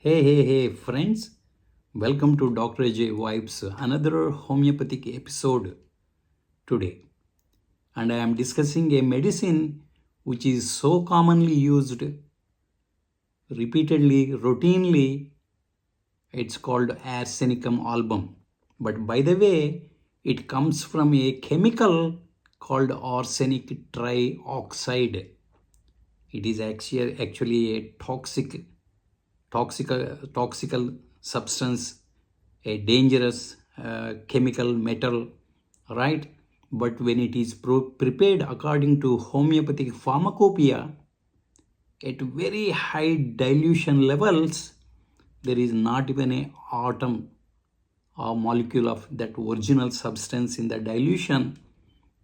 Hey, friends. Welcome to Dr. J Vibes, another homeopathic episode today. And I am discussing a medicine which is so commonly used repeatedly, routinely. It's called Arsenicum album. But by the way, it comes from a chemical called arsenic trioxide. It is actually a toxical substance, a dangerous chemical metal, right? But when it is prepared according to homeopathic pharmacopoeia at very high dilution levels, there is not even a atom or molecule of that original substance in the dilution.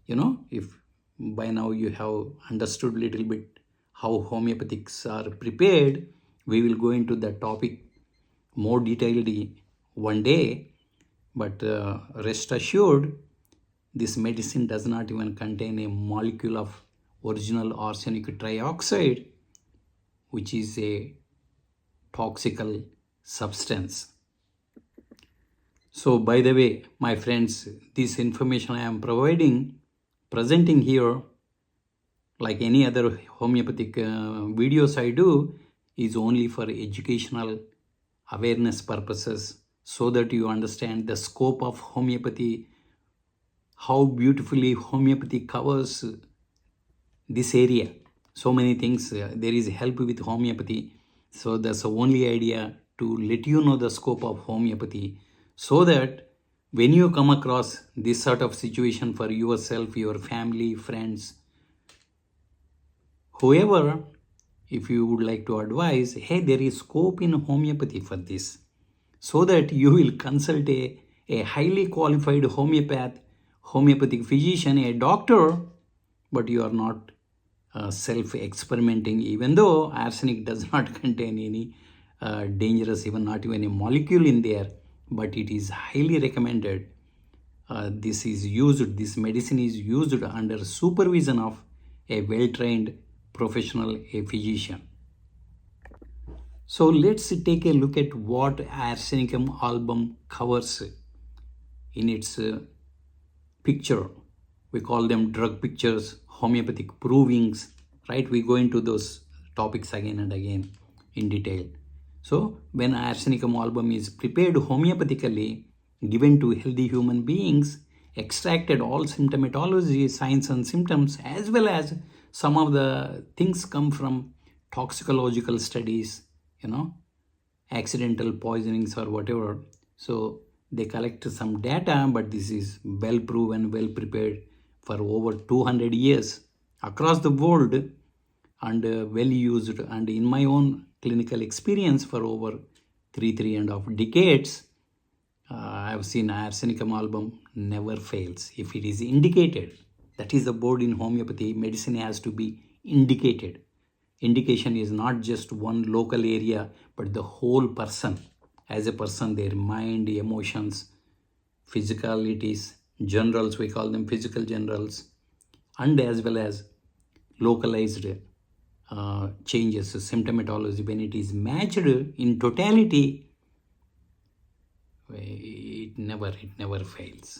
If by now you have understood little bit how homeopathics are prepared, we will go into the topic more detailedly one day. But rest assured, this medicine does not even contain a molecule of original arsenic trioxide, which is a toxical substance. So, by the way, my friends, this information I am presenting here, like any other homeopathic videos I do, is only for educational awareness purposes, so that you understand the scope of homeopathy, how beautifully homeopathy covers this area. So many things, there is help with homeopathy. So that's the only idea, to let you know the scope of homeopathy, so that when you come across this sort of situation for yourself, your family, friends, whoever, if you would like to advise, hey, there is scope in homeopathy for this, so that you will consult a highly qualified homeopathic physician, a doctor, but you are not self-experimenting, even though arsenic does not contain any dangerous, even not even a molecule in there, but it is highly recommended. This medicine is used under supervision of a well-trained professional, a physician. So let's take a look at what Arsenicum album covers in its picture. We call them drug pictures, homeopathic provings, right? We go into those topics again and again in detail. So when Arsenicum album is prepared homeopathically, given to healthy human beings, extracted all symptomatology, signs and symptoms, as well as some of the things come from toxicological studies, accidental poisonings or whatever. So they collect some data, but this is well proven, well prepared for over 200 years across the world, and well used. And in my own clinical experience for over three and a half decades, I've seen Arsenicum album never fails if it is indicated. That is the board in homeopathy. Medicine has to be indicated. Indication is not just one local area, but the whole person. As a person, their mind, emotions, physicalities, generals, we call them physical generals, and as well as localized changes, symptomatology. When it is matched in totality, it never fails.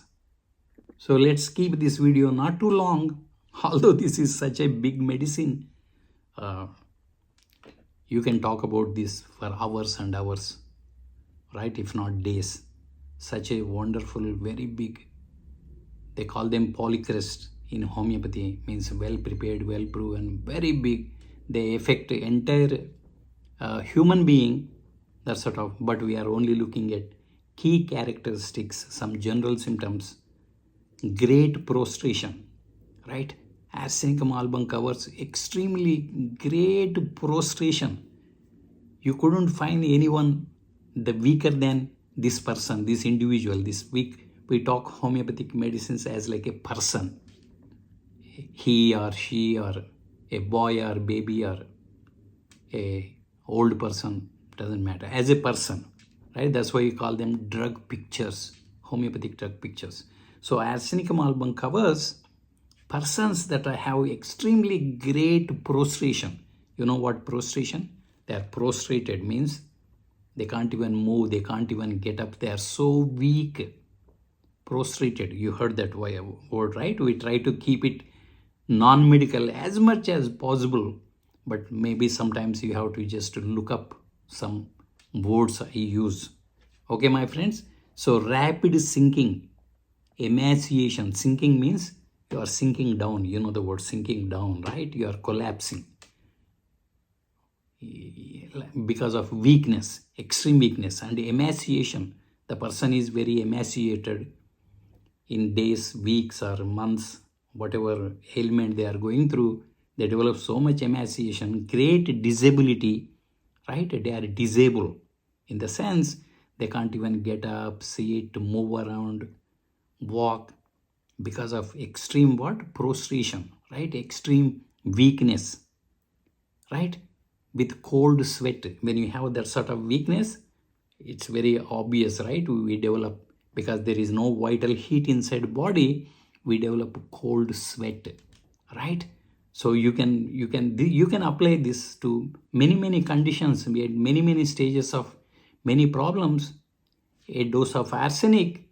So let's keep this video not too long. Although this is such a big medicine, you can talk about this for hours and hours, right? If not days. Such a wonderful, very big, they call them polycrest in homeopathy, means well prepared, well proven, very big. They affect the entire human being, that sort of, but we are only looking at key characteristics, some general symptoms. Great prostration, right? Arsenicum album covers extremely great prostration. You couldn't find anyone the weaker than this person, this individual, this weak. We talk homeopathic medicines as like a person, he or she, or a boy or baby, or a old person, doesn't matter, as a person, right? That's why you call them drug pictures, homeopathic drug pictures. So Arsenicum album covers persons that have extremely great prostration. You know what prostration? They are prostrated, means They can't even move, they can't even get up, they are so weak, prostrated. You heard that word, right? We try to keep it non-medical as much as possible, but maybe sometimes you have to just look up some words I use. Okay, my friends? So rapid sinking, emaciation. Sinking means you are sinking down. You know the word sinking down, right? You are collapsing because of weakness, extreme weakness. And emaciation, the person is very emaciated in days, weeks, or months, whatever ailment they are going through. They develop so much emaciation, great disability, right? They are disabled in the sense they can't even get up, sit, move around, walk, because of extreme what? Prostration, right? Extreme weakness, right? With cold sweat, when you have that sort of weakness, it's very obvious, right? We develop, because there is no vital heat inside body, we develop cold sweat, right? So you can apply this to many conditions. We had many stages of many problems. A dose of arsenic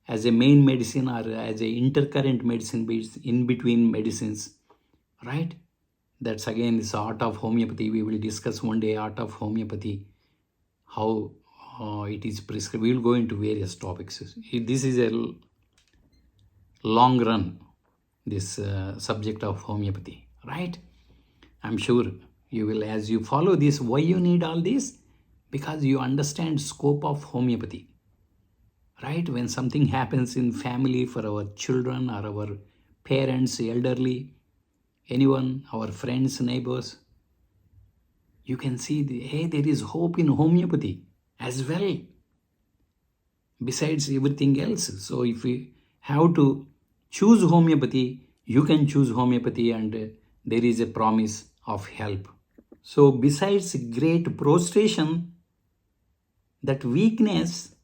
as a main medicine or as a intercurrent medicine in between medicines, right? That's again this art of homeopathy. We will discuss one day art of homeopathy, how it is prescribed. We will go into various topics. This is a long run, this subject of homeopathy, right? I'm sure you will, as you follow this. Why you need all this? Because you understand scope of homeopathy, right? When something happens in family, for our children or our parents, elderly, anyone, our friends, neighbors, you can see hey, there is hope in homeopathy as well, besides everything else. So if we have to choose homeopathy, you can choose homeopathy, and there is a promise of help. So besides great prostration, that weakness,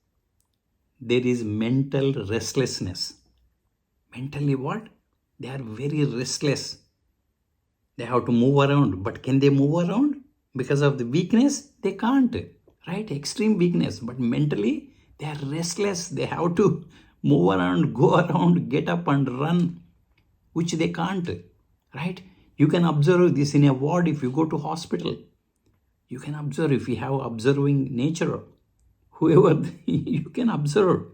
there is mental restlessness. Mentally what? They are very restless. They have to move around, but can they move around? Because of the weakness, they can't, right? Extreme weakness, but mentally they are restless. They have to move around, go around, get up and run, which they can't, right? You can observe this in a ward. If you go to hospital, you can observe. If you have observing nature, whoever, you can observe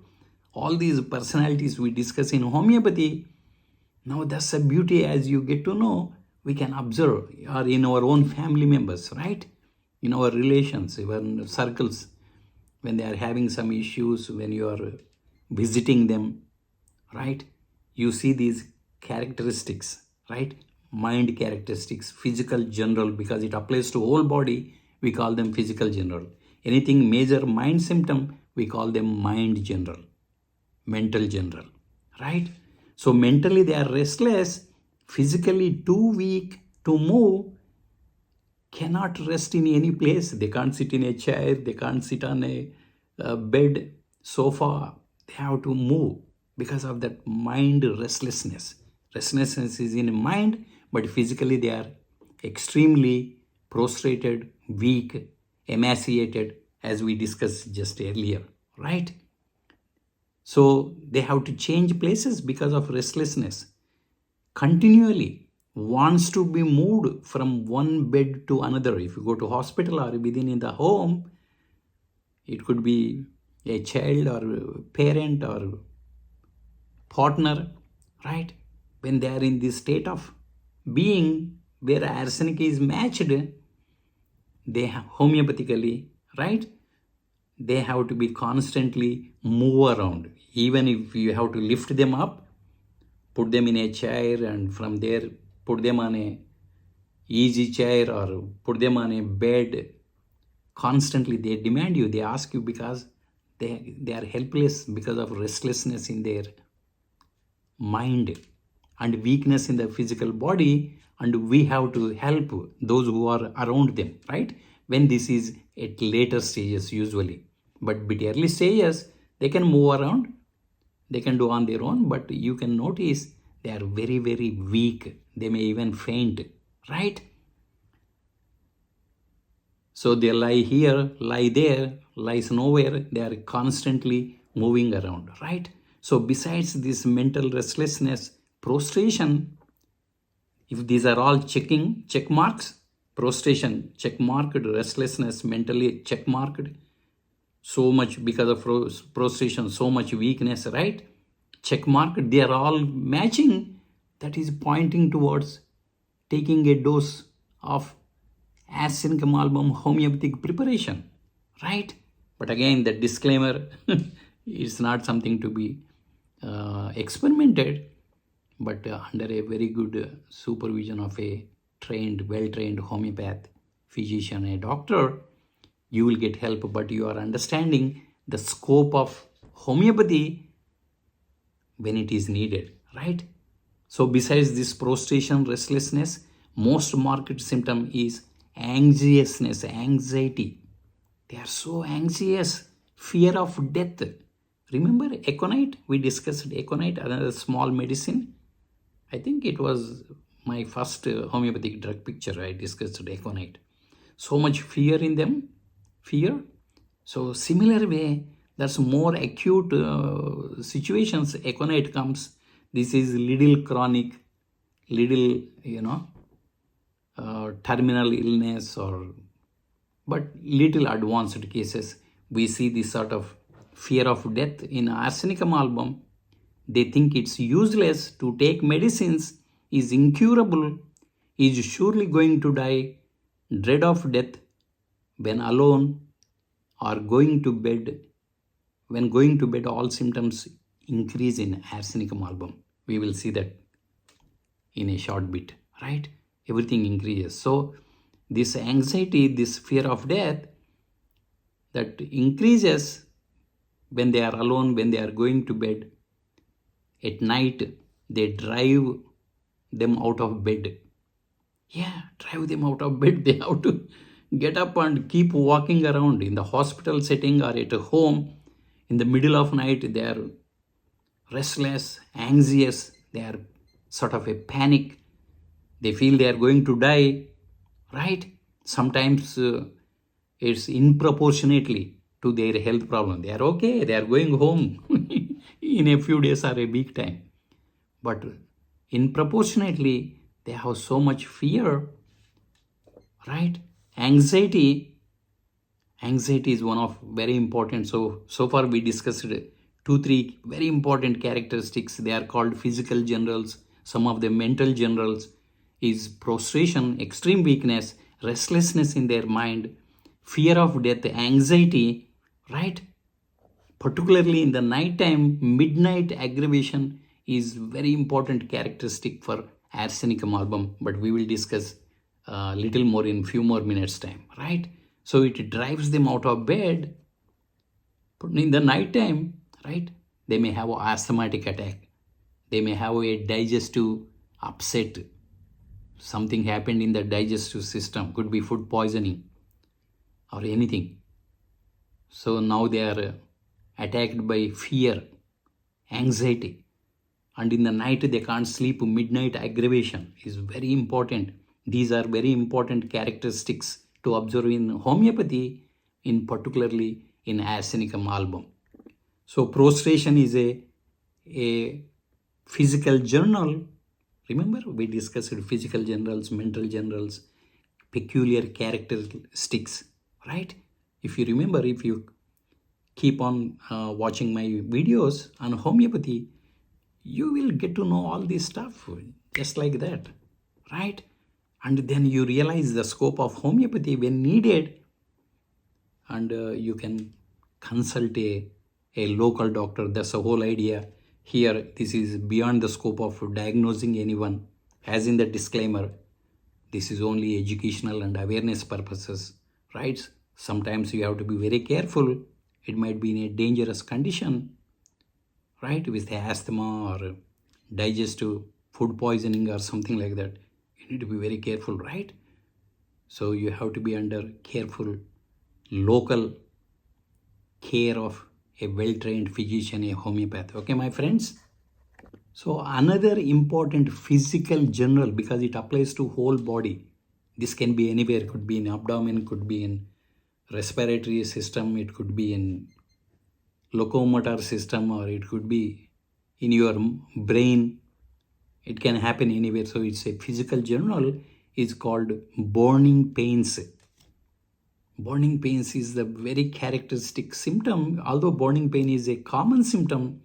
all these personalities we discuss in homeopathy. Now that's a beauty. As you get to know, we can observe, or in our own family members, right? In our relations, even circles, when they are having some issues, when you are visiting them, right? You see these characteristics, right? Mind characteristics, physical general, because it applies to whole body, we call them physical general. Anything major mind symptom, we call them mind general, mental general, right? So mentally they are restless, physically too weak to move, cannot rest in any place. They can't sit in a chair, they can't sit on a bed, sofa. They have to move because of that mind restlessness. Restlessness is in mind, but physically they are extremely prostrated, weak, emaciated, as we discussed just earlier, right? So they have to change places because of restlessness. Continually wants to be moved from one bed to another. If you go to hospital or within in the home, it could be a child or parent or partner, right? When they are in this state of being where arsenic is matched, they have homeopathically, right? They have to be constantly move around. Even if you have to lift them up, put them in a chair, and from there put them on a easy chair or put them on a bed, constantly they demand you, they ask you, because they are helpless because of restlessness in their mind and weakness in the physical body, and we have to help those who are around them, right? When this is at later stages usually, but bit early stages, they can move around, they can do on their own, but you can notice they are very weak. They may even faint, right? So they lie here, lie there, lies nowhere. They are constantly moving around, right? So besides this mental restlessness, prostration, if these are all check marks, prostration, check marked, restlessness, mentally check marked, so much because of prostration, so much weakness, right? Check marked, they are all matching. That is pointing towards taking a dose of Arsenic album homeopathic preparation, right? But again, the disclaimer is not something to be experimented, but under a very good supervision of a well-trained homeopath, physician, a doctor, you will get help. But you are understanding the scope of homeopathy when it is needed, right? So besides this prostration, restlessness, most marked symptom is anxiousness, anxiety. They are so anxious, fear of death. Remember aconite? We discussed aconite, another small medicine. I think it was my first homeopathic drug picture. I discussed aconite. So much fear in them, fear. So similar way, that's more acute situations. Aconite comes. This is little chronic, little terminal illness, but little advanced cases. We see this sort of fear of death in arsenicum album. They think it's useless to take medicines, is incurable, is surely going to die, dread of death when alone or going to bed. When going to bed, all symptoms increase in arsenicum album. We will see that in a short bit, right? Everything increases. So this anxiety, this fear of death, that increases when they are alone, when they are going to bed. At night, they drive them out of bed. Yeah, drive them out of bed. They have to get up and keep walking around in the hospital setting or at home. In the middle of night, they are restless, anxious. They are sort of a panic. They feel they are going to die, right? Sometimes it's inproportionately to their health problem. They are okay. They are going home in a few days or a week time. But inproportionately, they have so much fear, right? Anxiety is one of very important. So far we discussed 2-3 very important characteristics. They are called physical generals. Some of the mental generals is prostration, extreme weakness, restlessness in their mind, fear of death, anxiety, right? Particularly in the night time, midnight aggravation is very important characteristic for arsenicum album, but we will discuss a little more in few more minutes time, right? So it drives them out of bed. But in the night time, right, they may have an asthmatic attack. They may have a digestive upset. Something happened in the digestive system. Could be food poisoning or anything. So now they are attacked by fear, anxiety. And in the night they can't sleep. Midnight aggravation is very important. These are very important characteristics to observe in homeopathy, in particularly in arsenicum album. So prostration is a physical journal. Remember, we discussed physical generals, mental generals, peculiar characteristics, right? If you remember, if you keep on watching my videos on homeopathy, you will get to know all this stuff just like that, right? And then you realize the scope of homeopathy when needed, and you can consult a local doctor. That's the whole idea here. This is beyond the scope of diagnosing anyone. As in the disclaimer, this is only educational and awareness purposes, right? Sometimes you have to be very careful. It might be in a dangerous condition, right, with asthma or digestive food poisoning or something like that. You need to be very careful, right? So you have to be under careful local care of a well-trained physician, a homeopath. Okay, my friends? So another important physical general, because it applies to whole body, This can be anywhere. It could be in abdomen, could be in respiratory system, it could be in locomotor system, or it could be in your brain. It can happen anywhere. So it's a physical journal. Is called burning pains. Burning pains is the very characteristic symptom. Although burning pain is a common symptom,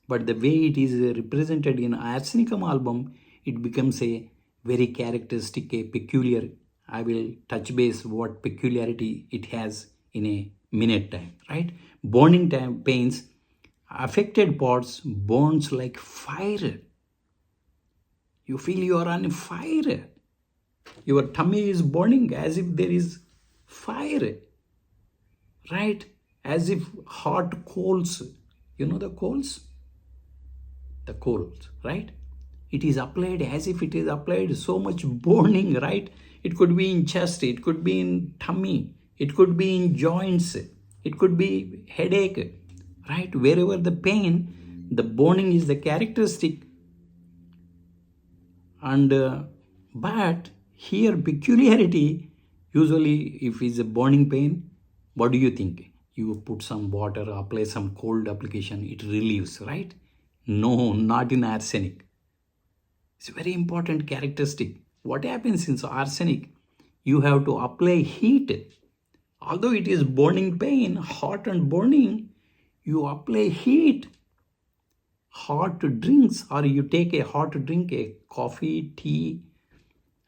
but the way it is represented in arsenicum album, it becomes a very characteristic, a peculiar. I will touch base what peculiarity it has in a minute time, right? Burning time pains, affected parts burns like fire. You feel you are on fire. Your tummy is burning as if there is fire, right? As if hot coals. You know the coals? The coals, right? It is applied as if it is applied, so much burning, right? It could be in chest, it could be in tummy, it could be in joints, it could be headache, right? Wherever the pain, the burning is the characteristic. And but here peculiarity, usually if it's a burning pain, what do you think? You put some water, apply some cold application, it relieves, right? No, not in arsenic. It's a very important characteristic. What happens in arsenic? You have to apply heat. Although it is burning pain, hot and burning, you apply heat. Hot drinks, or you take a hot drink, a coffee, tea,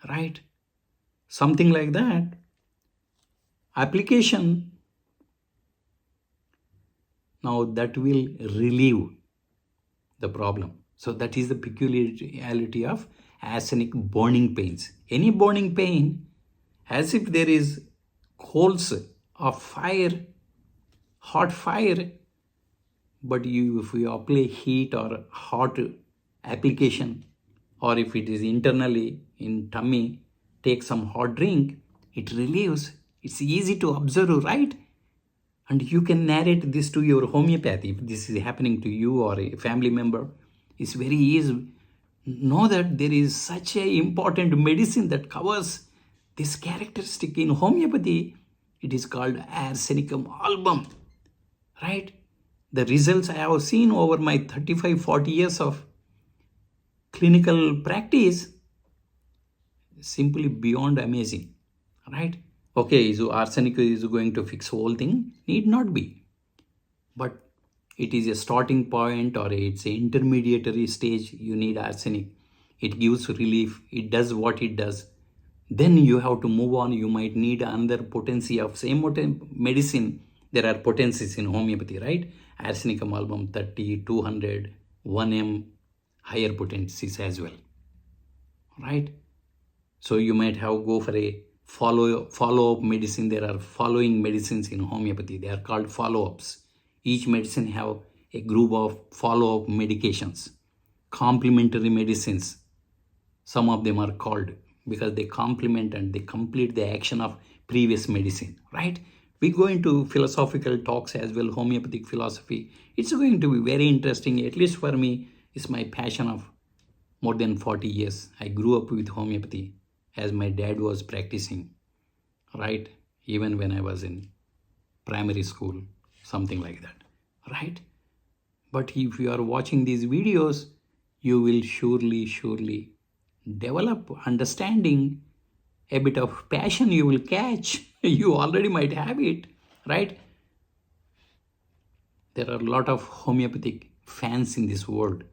right? Something like that. Application, now that will relieve the problem. So that is the peculiarity of arsenic burning pains. Any burning pain, as if there is coals of fire, hot fire, but if you apply heat or hot application, or if it is internally in tummy, take some hot drink, it relieves. It's easy to observe, right? And you can narrate this to your homeopathy. If this is happening to you or a family member, it's very easy. Know that there is such an important medicine that covers this characteristic in homeopathy. It is called arsenicum album, right? The results I have seen over my 35-40 years of clinical practice, simply beyond amazing, right? Okay, so arsenic is going to fix whole thing? Need not be. But it is a starting point, or it's an intermediary stage. You need arsenic. It gives relief. It does what it does. Then you have to move on. You might need another potency of same medicine. There are potencies in homeopathy, right? Arsenicum album 30, 200, 1M, higher potencies as well, right? So you might have go for a follow-up medicine. There are following medicines in homeopathy. They are called follow-ups. Each medicine have a group of follow-up medications. Complementary medicines, some of them are called, because they complement and they complete the action of previous medicine, right? We go into philosophical talks as well, homeopathic philosophy. It's going to be very interesting. At least for me, it's my passion of more than 40 years. I grew up with homeopathy as my dad was practicing, right? Even when I was in primary school, something like that, right? But if you are watching these videos, you will surely develop understanding, a bit of passion you will catch. You already might have it, right? There are a lot of homeopathic fans in this world.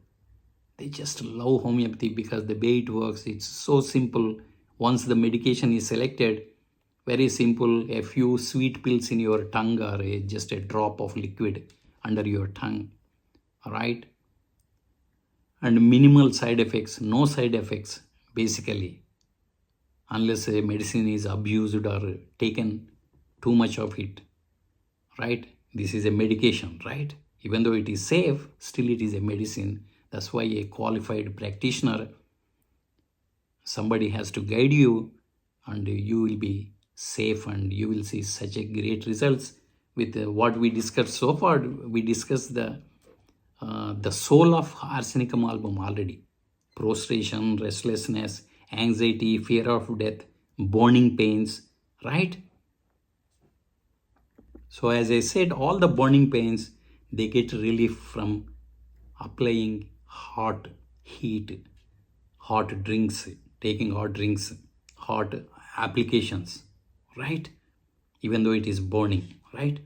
They just love homeopathy because the way it works, it's so simple. Once the medication is selected, very simple, a few sweet pills in your tongue, or just a drop of liquid under your tongue, right? And minimal side effects, no side effects, basically, unless a medicine is abused or taken too much of it, right? This is a medication, right? Even though it is safe, still it is a medicine. That's why a qualified practitioner, somebody has to guide you, and you will be safe, and you will see such a great results with what we discussed so far. We discussed the soul of arsenicum album already. Prostration, restlessness, anxiety, fear of death. burning pains, right? So as I said, all the burning pains, they get relief from applying heat, hot drinks, taking hot drinks, hot applications, right? Even though it is burning, right?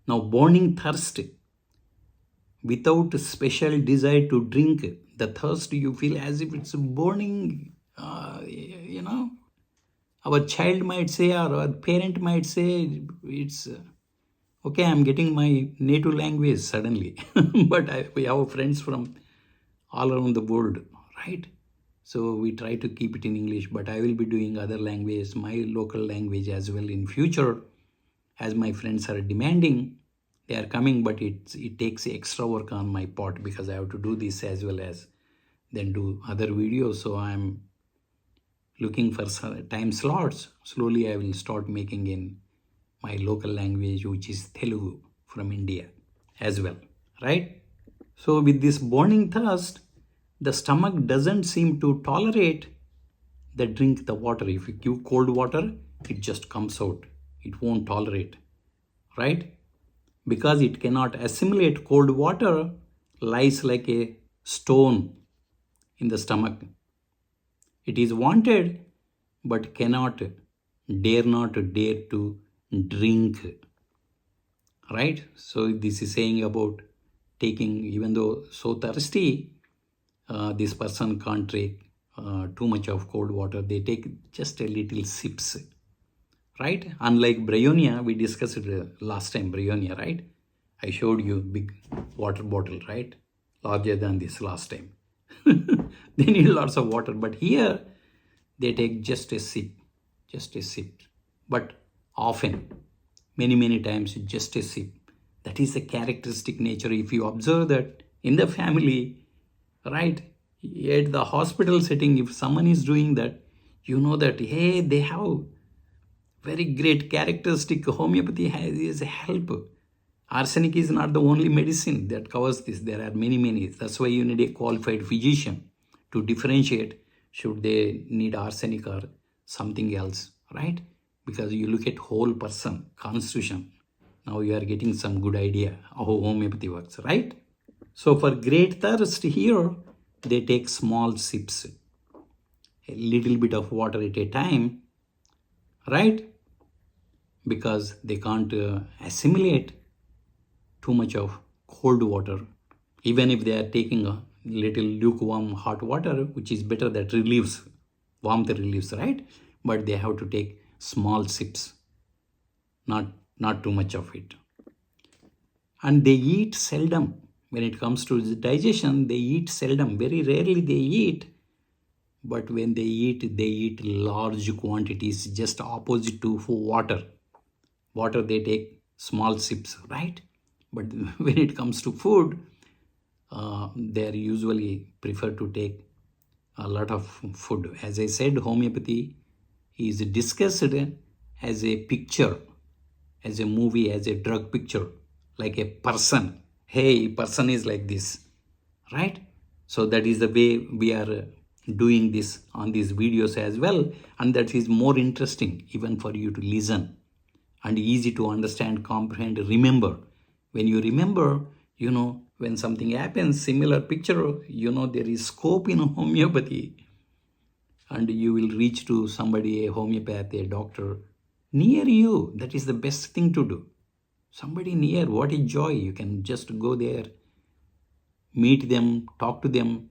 Now, burning thirst without a special desire to drink, the thirst you feel as if it's burning, our child might say, or our parent might say, it's okay, I'm getting my native language suddenly. But we have friends from all around the world, right? So we try to keep it in English, but I will be doing other language, my local language as well in future, as my friends are demanding. They are coming, but it takes extra work on my part because I have to do this as well as then do other videos. So I'm looking for time slots. Slowly I will start making in my local language, which is Telugu from India as well, right? So with this burning thirst, the stomach doesn't seem to tolerate the water. If you give cold water, it just comes out. It won't tolerate, right? Because it cannot assimilate cold water, lies like a stone in the stomach. It is wanted, but not dare to drink, right? So this is saying about taking, even though so thirsty, this person can't take too much of cold water. They take just a little sips, right? Unlike bryonia, we discussed it last time, bryonia, right? I showed you big water bottle, right? Larger than this last time. They need lots of water, but here they take just a sip, but often, many times, just a sip. That is the characteristic nature. If you observe that in the family, right, at the hospital setting, if someone is doing that, you know that, hey, they have very great characteristic. Homeopathy is a help. Arsenic is not the only medicine that covers this. There are many. That's why you need a qualified physician to differentiate should they need arsenic or something else, right? Because you look at whole person, constitution. Now you are getting some good idea how homeopathy works, right? So for great thirst here, they take small sips, a little bit of water at a time, right? Because they can't assimilate too much of cold water. Even if they are taking a little lukewarm hot water, which is better, that relieves, warmth relieves, right? But they have to take small sips, not too much of it. And they eat seldom. When it comes to digestion, they eat seldom. Very rarely they eat. But when they eat large quantities, just opposite to water. Water, they take small sips, right? But when it comes to food, they usually prefer to take a lot of food. As I said, homeopathy is discussed as a picture, as a movie, as a drug picture, like a person. Hey, person is like this, right? So that is the way we are doing this on these videos as well, and that is more interesting even for you to listen and easy to understand, comprehend, remember. When you remember, when something happens, similar picture, there is scope in homeopathy, and you will reach to somebody, a homeopath, a doctor near you. That is the best thing to do. Somebody near, what a joy. You can just go there, meet them, talk to them,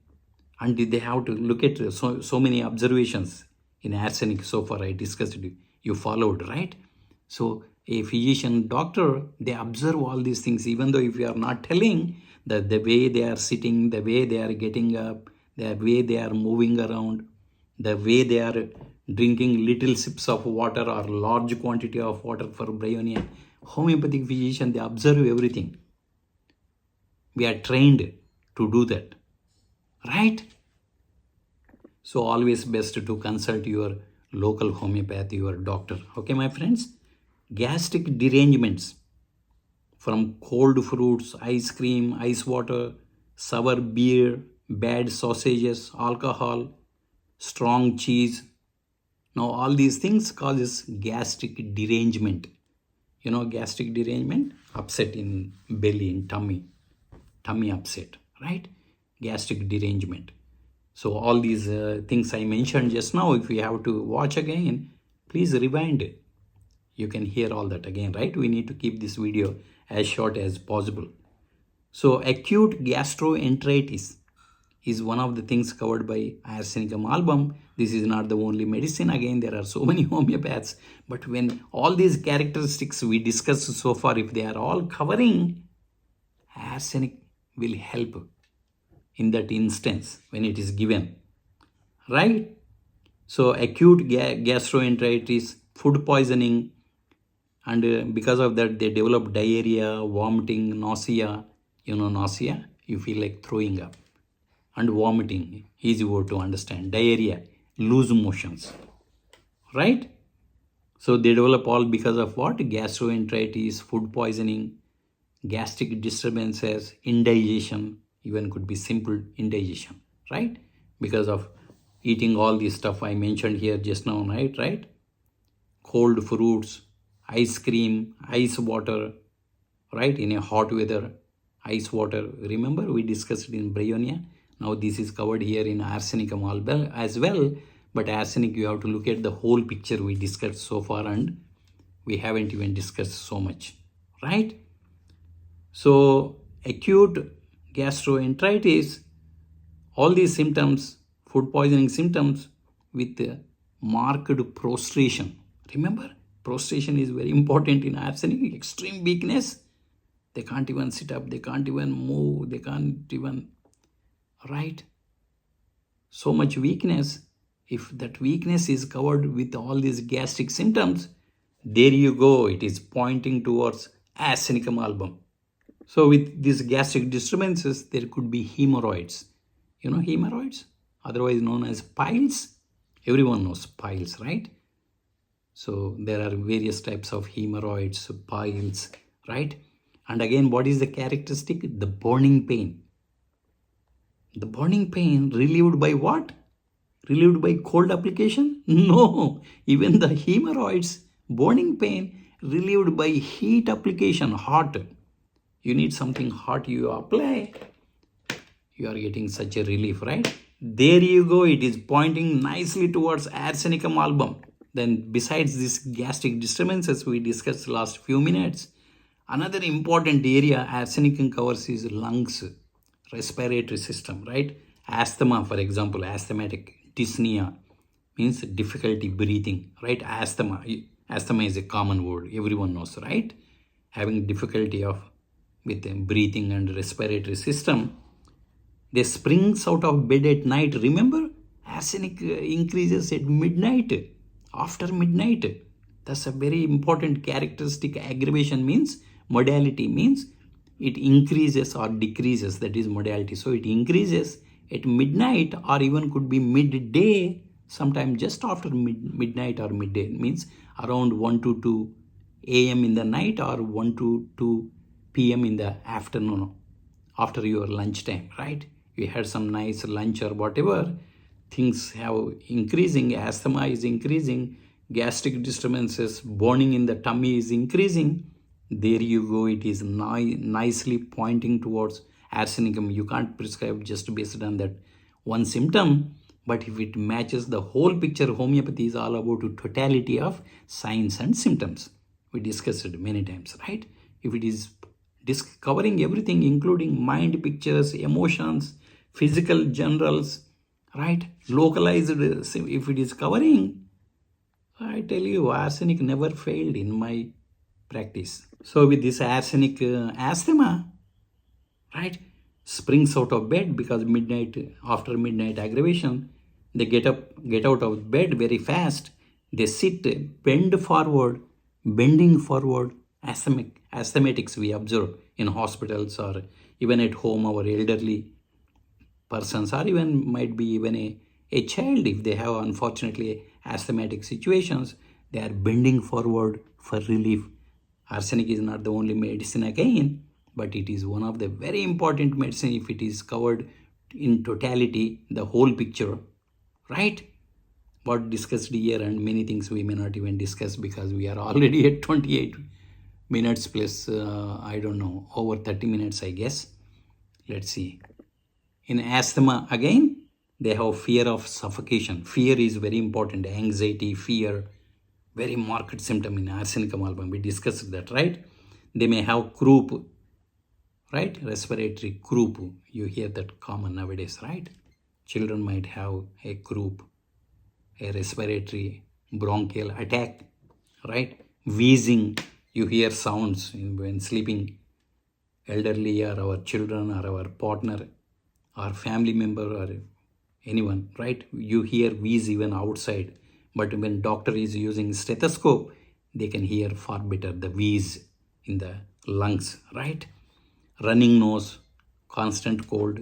and they have to look at so many observations in arsenic. So far I discussed it, you followed, right? So a physician, doctor, they observe all these things, even though if you are not telling, that the way they are sitting, the way they are getting up, the way they are moving around, the way they are drinking little sips of water or large quantity of water for bryonia. Homeopathic physician, they observe everything. We are trained to do that, right? So always best to consult your local homeopath, your doctor. Okay, my friends? Gastric derangements from cold fruits, ice cream, ice water, sour beer, bad sausages, alcohol, strong cheese. Now all these things causes gastric derangement. You know, gastric derangement, upset in belly, in tummy upset, right? Gastric derangement. So all these things I mentioned just now, if you have to watch again, please rewind it. You can hear all that again, right? We need to keep this video as short as possible. So acute gastroenteritis is one of the things covered by Arsenicum album. This is not the only medicine. Again, there are so many homeopaths. But when all these characteristics we discussed so far, if they are all covering, arsenic will help in that instance when it is given, right? So acute gastroenteritis, food poisoning, and because of that they develop diarrhea, vomiting, nausea. You know, nausea, you feel like throwing up, and vomiting, easy word to understand. Diarrhea, loose motions, right? So they develop all because of what? Gastroenteritis, food poisoning, gastric disturbances, indigestion, even could be simple indigestion, right? Because of eating all this stuff I mentioned here just now, right? Cold fruits, ice cream, ice water, right? In a hot weather, ice water. Remember we discussed it in bryonia. Now this is covered here in Arsenicum album as well. But arsenic, you have to look at the whole picture we discussed so far, and we haven't even discussed so much, right? So acute gastroenteritis, all these symptoms, food poisoning symptoms with marked prostration. Remember, prostration is very important in arsenic. Extreme weakness. They can't even sit up. They can't even move. They can't even, right? So much weakness. If that weakness is covered with all these gastric symptoms, there you go. It is pointing towards Arsenicum album. So with these gastric disturbances, there could be hemorrhoids. You know hemorrhoids, otherwise known as piles. Everyone knows piles, right? So there are various types of hemorrhoids, piles, right? And again, what is the characteristic? The burning pain. The burning pain relieved by what? Relieved by cold application? No. Even the hemorrhoids, burning pain relieved by heat application, hot. You need something hot, you apply, you are getting such a relief, right? There you go. It is pointing nicely towards Arsenicum album. Then besides this gastric disturbances we discussed last few minutes, another important area arsenicum covers is lungs, respiratory system, right? Asthma, for example, asthmatic, dyspnea means difficulty breathing, right? Asthma is a common word, everyone knows, right? Having difficulty of with breathing and respiratory system. They springs out of bed at night. Remember, arsenic increases at midnight, after midnight. That's a very important characteristic. Aggravation means modality, means it increases or decreases. That is modality. So it increases at midnight, or even could be midday, sometime just after midnight or midday, means around 1 to 2 a.m. in the night, or 1 to 2 p.m. in the afternoon, after your lunchtime, right? You had some nice lunch or whatever, things have increasing, asthma is increasing, gastric disturbances, burning in the tummy is increasing. There you go. It is nicely pointing towards arsenicum. You can't prescribe just based on that one symptom, but if it matches the whole picture, homeopathy is all about the totality of signs and symptoms. We discussed it many times, right? If it is covering everything, including mind pictures, emotions, physical generals, right? Localized, if it is covering, I tell you, arsenic never failed in my practice. So with this arsenic asthma, right, springs out of bed because after midnight aggravation, they get out of bed very fast. They sit, bending forward. Asthmatics we observe in hospitals or even at home, our elderly persons, or even might be even a child, if they have unfortunately asthmatic situations, they are bending forward for relief. Arsenic is not the only medicine again, but it is one of the very important medicine if it is covered in totality, the whole picture, right? what discussed here, and many things we may not even discuss because we are already at 28 minutes plus, I don't know, over 30 minutes, I guess. Let's see. In asthma, again, they have fear of suffocation. Fear is very important. Anxiety, fear, very marked symptom in arsenic amalgam. We discussed that, right? They may have croup, right? Respiratory croup. You hear that common nowadays, right? Children might have a croup, a respiratory bronchial attack, right? Wheezing, you hear sounds when sleeping. Elderly or our children or our partner or family member or anyone, right? You hear wheeze even outside, but when doctor is using stethoscope, they can hear far better the wheeze in the lungs, right? Running nose, constant cold,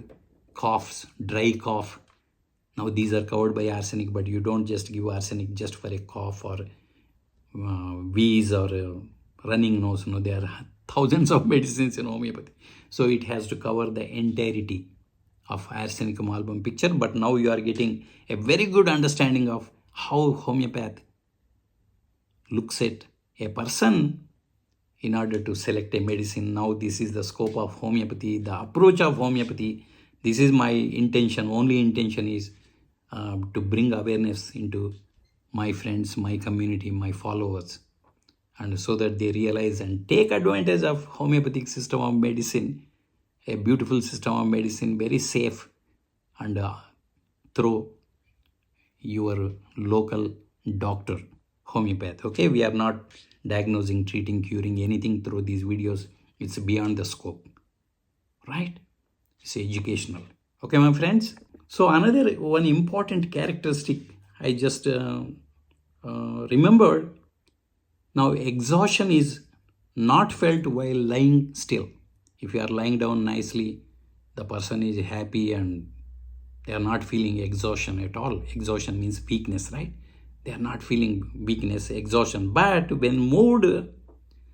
coughs, dry cough. Now these are covered by arsenic, but you don't just give arsenic just for a cough or wheeze or running nose. No, there are thousands of medicines in homeopathy. So it has to cover the entirety of arsenic amalgam picture. But now you are getting a very good understanding of how homeopath looks at a person in order to select a medicine. Now this is the scope of homeopathy, the approach of homeopathy. This is my intention. Only intention is to bring awareness into my friends, my community, my followers, and so that they realize and take advantage of homeopathic system of medicine, a beautiful system of medicine, very safe, and through your local doctor, homeopath. Okay, we are not diagnosing, treating, curing anything through these videos. It's beyond the scope, right? It's educational. Okay, my friends. So another one important characteristic I just remembered. Now exhaustion is not felt while lying still. If you are lying down nicely, the person is happy and they are not feeling exhaustion at all. Exhaustion means weakness, right? They are not feeling weakness, exhaustion. But when moved,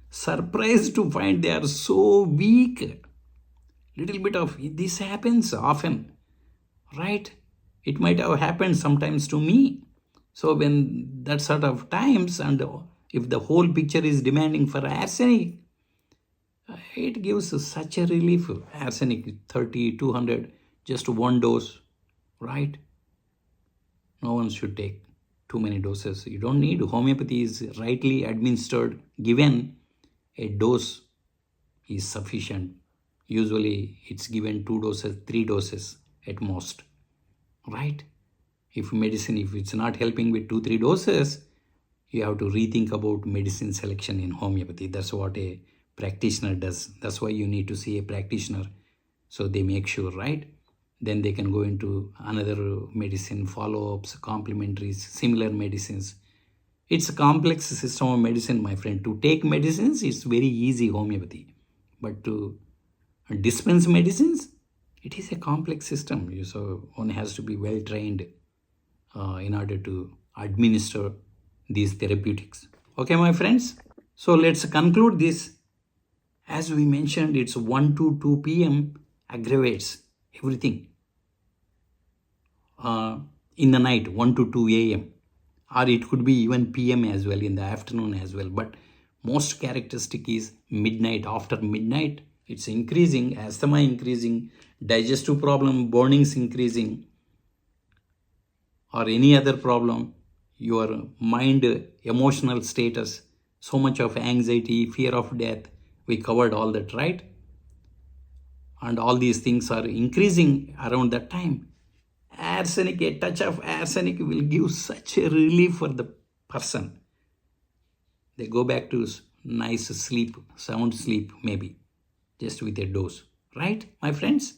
surprised to find they are so weak. Little bit of this happens often, right? It might have happened sometimes to me. So when that sort of times, and if the whole picture is demanding for arsenic, it gives such a relief. Arsenic 30, 200, just one dose, right? No one should take too many doses. You don't need. Homeopathy is rightly administered, given a dose is sufficient. Usually it's given 2 doses, 3 doses at most, right? If medicine, if it's not helping with 2-3 doses, you have to rethink about medicine selection in homeopathy. That's what a practitioner does. That's why you need to see a practitioner, so they make sure, right? Then they can go into another medicine, follow-ups, complementaries, similar medicines. It's a complex system of medicine, my friend. To take medicines, it's very easy, homeopathy. But to dispense medicines, it is a complex system. So one has to be well trained in order to administer these therapeutics. Okay, my friends. So let's conclude this. As we mentioned, it's 1 to 2 p.m. aggravates everything. In the night, 1 to 2 a.m. Or it could be even p.m. as well, in the afternoon as well. But most characteristic is midnight. After midnight, it's increasing, asthma increasing, digestive problem, burnings increasing, or any other problem, your mind, emotional status, so much of anxiety, fear of death. We covered all that, right? And all these things are increasing around that time. Arsenic, a touch of arsenic will give such a relief for the person. They go back to nice sleep, sound sleep, maybe, just with a dose, right, my friends?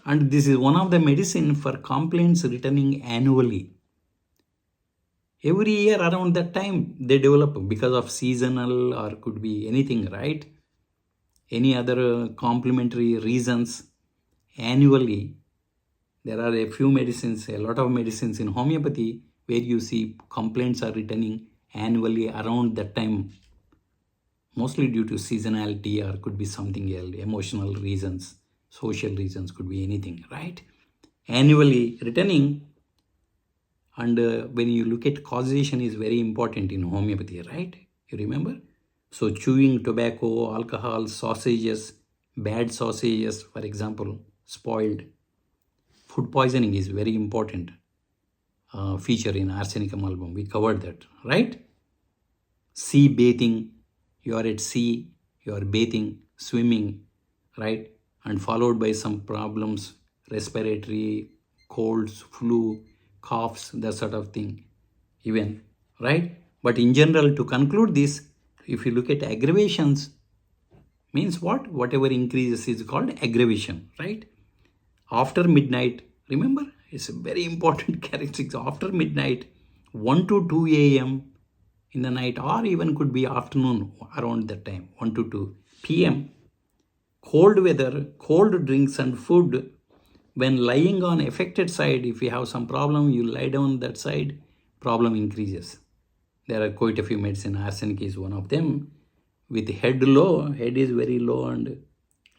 And this is one of the medicine for complaints returning annually. Every year around that time, they develop because of seasonal or could be anything, right? Any other complementary reasons. Annually, there are a few medicines, a lot of medicines in homeopathy where you see complaints are returning annually around that time, mostly due to seasonality or could be something else, emotional reasons, social reasons, could be anything, right? Annually returning, And when you look at causation is very important in homeopathy, right? You remember? So chewing tobacco, alcohol, sausages, bad sausages, for example, spoiled. Food poisoning is very important feature in Arsenicum album. We covered that, right? Sea bathing, you are at sea, you are bathing, swimming, right? And followed by some problems, respiratory, colds, flu, coughs, that sort of thing, even, right? But in general, to conclude this, if you look at aggravations, means what? Whatever increases is called aggravation, right? After midnight, remember, it's a very important characteristic. After midnight, 1 to 2 a.m. in the night, or even could be afternoon around that time, 1 to 2 p.m. Cold weather, cold drinks and food. When lying on affected side, if you have some problem, you lie down that side, problem increases. There are quite a few medicine. Arsenic is one of them. With head low, head is very low and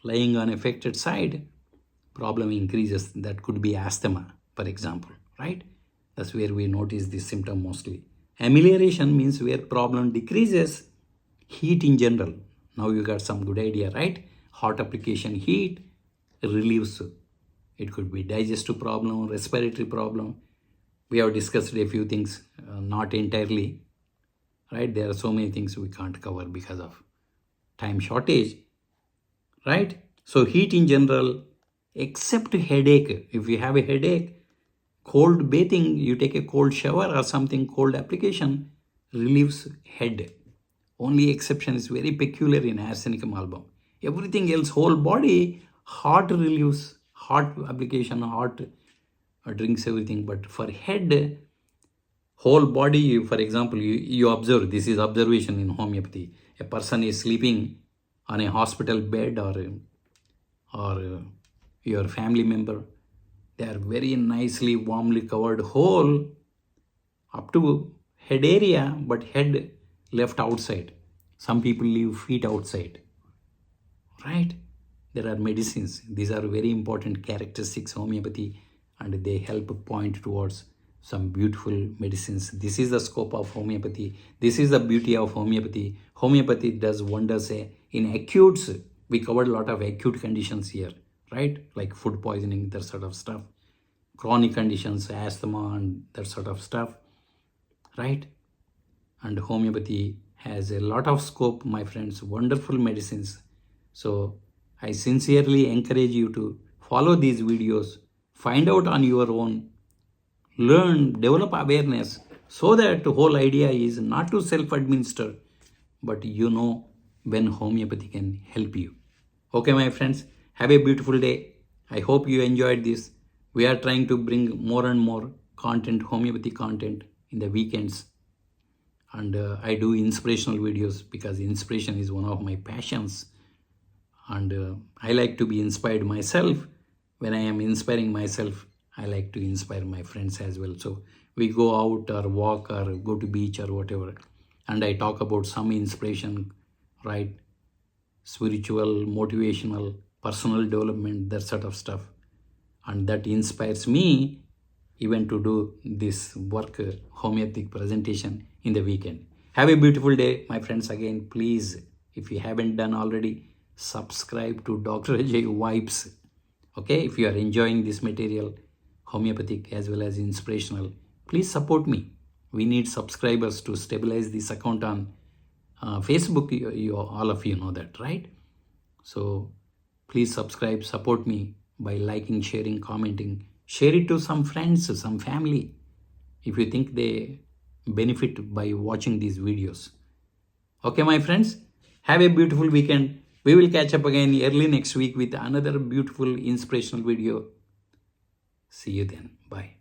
lying on affected side, problem increases. That could be asthma, for example, right? That's where we notice this symptom mostly. Amelioration means where problem decreases. Heat in general. Now you got some good idea, right? Hot application, heat relieves. It could be digestive problem, respiratory problem. We have discussed a few things, not entirely, right? There are so many things we can't cover because of time shortage, right? So heat in general, except headache. If you have a headache, cold bathing, you take a cold shower or something, cold application relieves head. Only exception is very peculiar in Arsenicum album. Everything else, whole body, hot relieves, hot application, hot drinks, everything. But for head, whole body, for example, you observe, this is observation in homeopathy. A person is sleeping on a hospital bed or your family member, they are very nicely warmly covered whole up to head area, but head left outside. Some people leave feet outside, right? There are medicines. These are very important characteristics homeopathy, and they help point towards some beautiful medicines. This is the scope of homeopathy. This is the beauty of homeopathy. Homeopathy does wonders in acutes. We covered a lot of acute conditions here, right? Like food poisoning, that sort of stuff. Chronic conditions, asthma and that sort of stuff, right? And homeopathy has a lot of scope, my friends, wonderful medicines. So I sincerely encourage you to follow these videos, find out on your own, learn, develop awareness, so that the whole idea is not to self-administer, but you know when homeopathy can help you. Okay, my friends, have a beautiful day. I hope you enjoyed this. We are trying to bring more and more content, homeopathy content in the weekends. And I do inspirational videos because inspiration is one of my passions. And I like to be inspired myself. When I am inspiring myself, I like to inspire my friends as well. So we go out or walk or go to beach or whatever, and I talk about some inspiration, right? Spiritual, motivational, personal development, that sort of stuff. And that inspires me even to do this work, homeopathic presentation in the weekend. Have a beautiful day, my friends. Again, please, if you haven't done already, subscribe to Dr. Ajay Vibes. Okay, if you are enjoying this material, homeopathic as well as inspirational, please support me. We need subscribers to stabilize this account on Facebook. All of you know that, right? So please subscribe, support me by liking, sharing, commenting. Share it to some friends, some family, if you think they benefit by watching these videos. Okay, my friends, have a beautiful weekend. We will catch up again early next week with another beautiful inspirational video. See you then. Bye.